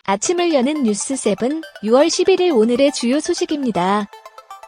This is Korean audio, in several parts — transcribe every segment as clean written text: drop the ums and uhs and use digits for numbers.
아침을 여는 뉴스7 6월 11일 오늘의 주요 소식입니다.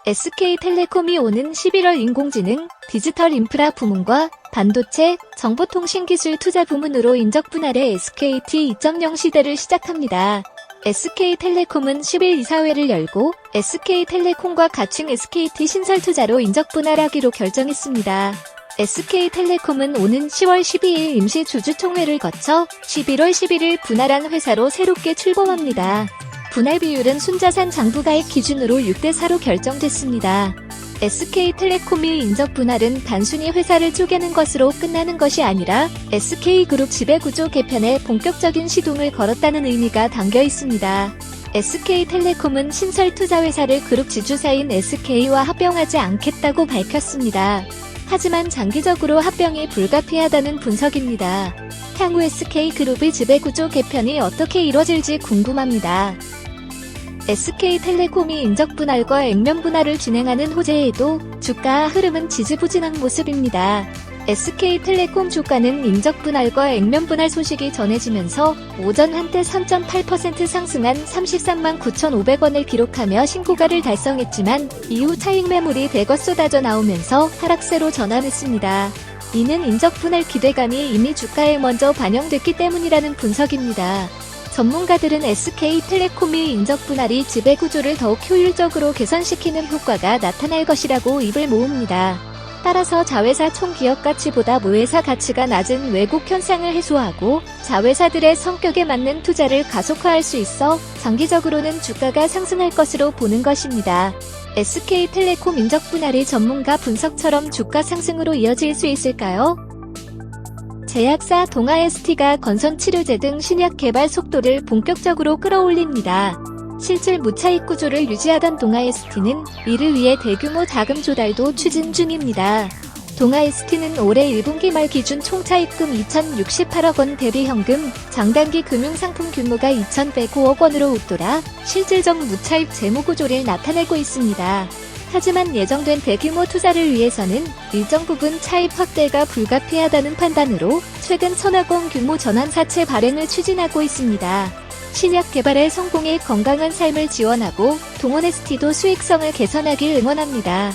SK텔레콤이 오는 11월 인공지능, 디지털 인프라 부문과 반도체, 정보통신기술 투자 부문으로 인적 분할의 SKT 2.0 시대를 시작합니다. SK텔레콤은 10일 이사회를 열고 SK텔레콤과 가칭 SKT 신설 투자로 인적 분할하기로 결정했습니다. SK텔레콤은 오는 10월 12일 임시 주주총회를 거쳐 11월 11일 분할한 회사로 새롭게 출범합니다. 분할 비율은 순자산 장부가액 기준으로 6대4로 결정됐습니다. SK텔레콤의 인적 분할은 단순히 회사를 쪼개는 것으로 끝나는 것이 아니라 SK그룹 지배구조 개편에 본격적인 시동을 걸었다는 의미가 담겨 있습니다. SK텔레콤은 신설 투자회사를 그룹 지주사인 SK와 합병하지 않겠다고 밝혔습니다. 하지만 장기적으로 합병이 불가피하다는 분석입니다. 향후 SK그룹의 지배구조 개편이 어떻게 이뤄질지 궁금합니다. SK텔레콤이 인적분할과 액면분할을 진행하는 호재에도 주가 흐름은 지지부진한 모습입니다. SK텔레콤 주가는 인적분할과 액면분할 소식이 전해지면서 오전 한때 3.8% 상승한 33만 9,500원을 기록하며 신고가를 달성했지만 이후 차익 매물이 대거 쏟아져 나오면서 하락세로 전환했습니다. 이는 인적분할 기대감이 이미 주가에 먼저 반영됐기 때문이라는 분석입니다. 전문가들은 SK텔레콤의 인적분할이 지배구조를 더욱 효율적으로 개선시키는 효과가 나타날 것이라고 입을 모읍니다. 따라서 자회사 총기업가치보다 모회사 가치가 낮은 왜곡 현상을 해소하고 자회사들의 성격에 맞는 투자를 가속화할 수 있어 장기적으로는 주가가 상승할 것으로 보는 것입니다. SK텔레콤 인적분할이 전문가 분석처럼 주가 상승으로 이어질 수 있을까요? 제약사 동아ST가 건선치료제 등 신약 개발 속도를 본격적으로 끌어올립니다. 실질 무차익 구조를 유지하던 동아ST는 이를 위해 대규모 자금 조달도 추진 중입니다. 동아ST는 올해 1분기 말 기준 총차입금 2,068억 원 대비 현금, 장단기 금융상품 규모가 2,105억 원으로 웃돌아 실질적 무차입 재무구조를 나타내고 있습니다. 하지만 예정된 대규모 투자를 위해서는 일정 부분 차입 확대가 불가피하다는 판단으로 최근 1,000억 원 규모 전환사채 발행을 추진하고 있습니다. 신약 개발의 성공에 건강한 삶을 지원하고 동원ST도 수익성을 개선하길 응원합니다.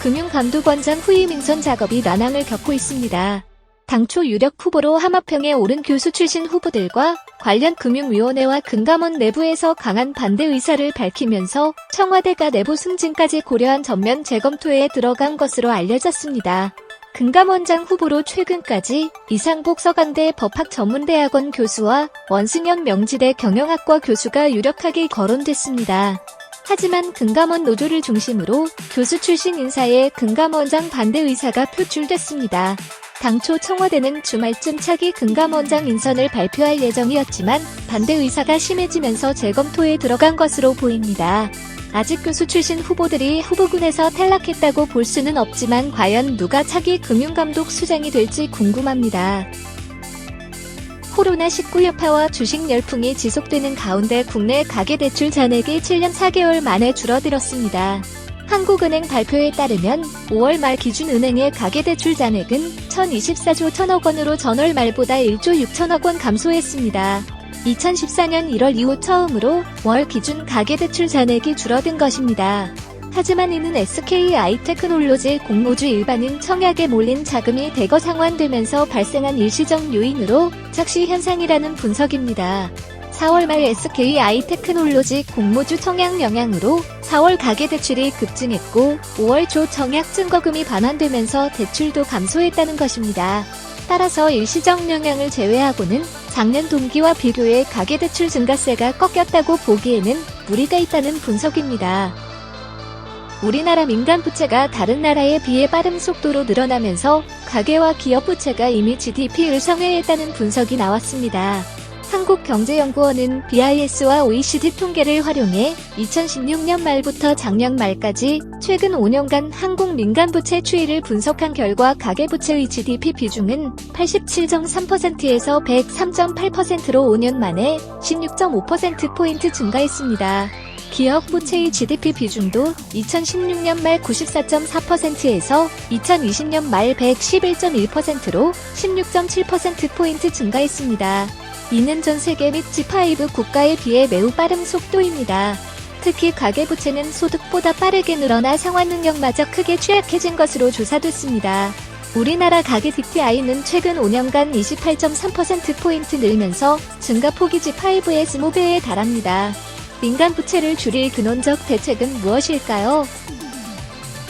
금융감독원장 후임 인선 작업이 난항을 겪고 있습니다. 당초 유력 후보로 하마평에 오른 교수 출신 후보들과 관련 금융위원회와 금감원 내부에서 강한 반대 의사를 밝히면서 청와대가 내부 승진까지 고려한 전면 재검토에 들어간 것으로 알려졌습니다. 금감원장 후보로 최근까지 이상복 서강대 법학전문대학원 교수와 원승현 명지대 경영학과 교수가 유력하게 거론됐습니다. 하지만 금감원 노조를 중심으로 교수 출신 인사의 금감원장 반대 의사가 표출됐습니다. 당초 청와대는 주말쯤 차기 금감원장 인선을 발표할 예정이었지만 반대 의사가 심해지면서 재검토에 들어간 것으로 보입니다. 아직 교수 출신 후보들이 후보군에서 탈락했다고 볼 수는 없지만 과연 누가 차기 금융감독 수장이 될지 궁금합니다. 코로나19 여파와 주식 열풍이 지속되는 가운데 국내 가계대출 잔액이 7년 4개월 만에 줄어들었습니다. 한국은행 발표에 따르면 5월 말 기준 은행의 가계대출 잔액은 1,024조 1,000억 원으로 전월 말보다 1조 6천억 원 감소했습니다. 2014년 1월 이후 처음으로 월 기준 가계대출 잔액이 줄어든 것입니다. 하지만 이는 SKI테크놀로지 공모주 일반인 청약에 몰린 자금이 대거 상환되면서 발생한 일시적 요인으로 착시 현상이라는 분석입니다. 4월 말 SKI테크놀로지 공모주 청약 영향으로 4월 가계대출이 급증했고 5월 초 청약 증거금이 반환되면서 대출도 감소했다는 것입니다. 따라서 일시적 영향을 제외하고는 작년 동기와 비교해 가계대출 증가세가 꺾였다고 보기에는 무리가 있다는 분석입니다. 우리나라 민간 부채가 다른 나라에 비해 빠른 속도로 늘어나면서 가계와 기업 부채가 이미 GDP를 상회했다는 분석이 나왔습니다. 한국경제연구원은 BIS와 OECD 통계를 활용해 2016년 말부터 작년 말까지 최근 5년간 한국 민간부채 추이를 분석한 결과 가계부채의 GDP 비중은 87.3%에서 103.8%로 5년 만에 16.5%포인트 증가했습니다. 기업 부채의 GDP 비중도 2016년 말 94.4%에서 2020년 말 111.1%로 16.7%포인트 증가했습니다. 이는 전 세계 및 G5 국가에 비해 매우 빠른 속도입니다. 특히 가계부채는 소득보다 빠르게 늘어나 상환 능력마저 크게 취약해진 것으로 조사됐습니다. 우리나라 가계 DTI는 최근 5년간 28.3%포인트 늘면서 증가폭이 G5의 20배에 달합니다. 민간 부채를 줄일 근원적 대책은 무엇일까요?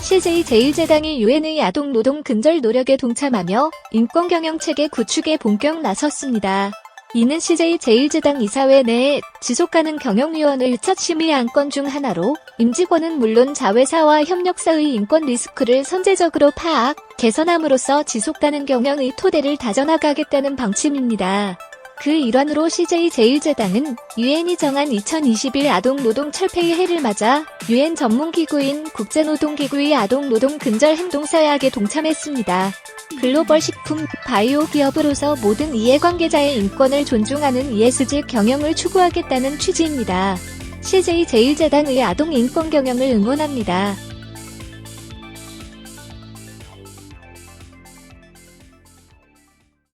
CJ제일제당이 유엔의 아동 노동 근절 노력에 동참하며 인권경영체계 구축에 본격 나섰습니다. 이는 CJ제일제당 이사회 내에 지속가능 경영위원을 첫 심의 안건 중 하나로 임직원은 물론 자회사와 협력사의 인권 리스크를 선제적으로 파악, 개선함으로써 지속가능 경영의 토대를 다져나가겠다는 방침입니다. 그 일환으로 CJ제일제당은 유엔이 정한 2021 아동 노동 철폐의 해를 맞아 유엔 전문기구인 국제노동기구의 아동 노동 근절 행동사약에 동참했습니다. 글로벌 식품, 바이오 기업으로서 모든 이해관계자의 인권을 존중하는 ESG 경영을 추구하겠다는 취지입니다. CJ제일제당의 아동 인권 경영을 응원합니다.